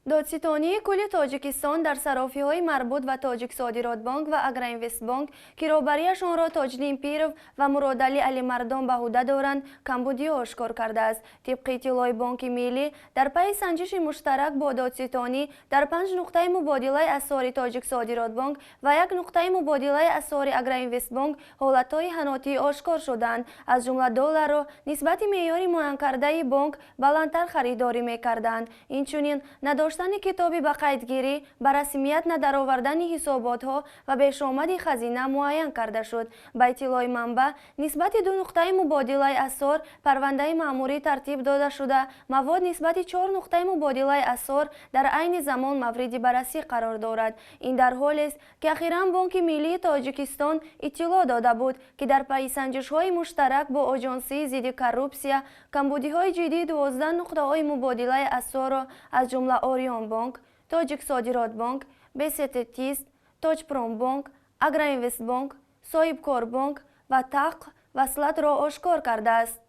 دادستانی کل تاجیکستان در سرافی‌های مربوط و تاجیک صادرات بانک و اگراینوست بانک که رهبریشان را تاجدین پیرو و مرادعلی علیمردان به عهده دارند کمبودی‌ها آشکار کرده است. طبق اطلاع بانک ملی در پی سنجش مشترک با دادستانی در 5 نقطه مبادله اسعار تاجیک صادرات بانک و 1 نقطه مبادله اسعار اگراینوست بانک حالت‌های حناطی آشکار شدند. از جمله دلار را نسبت معیار معین کرده بانک بلندتر خریداری می‌کردند. اینچنین نداشتن کتابی به قیدگیری، به رسمیت ندرآوردن حسابات‌ها و به‌شامد خزینه معین کرده شد. به اطلاع منبع نسبت 2 نقطه مبادله اسعار پرونده مأموری ترتیب داده شده، مواد نسبت 4 نقطه مبادله اسعار در عین زمان مورد بررسی قرار دارد. این در حالی است که اخیراً بانک ملی تاجیکستان اطلاع داده بود که در پی سنجش‌های مشترک با آژانسی ضد کروپسیا کمبودی‌های جدی 12 نقطه‌های مبادله اسعار را از جمله آریان بانک، تاجیک صادرات بانک، بست تیست، تاج پروم بانک، اگراینوست بانک، صاحبکار بانک و تق وصلت را آشکار کرده است.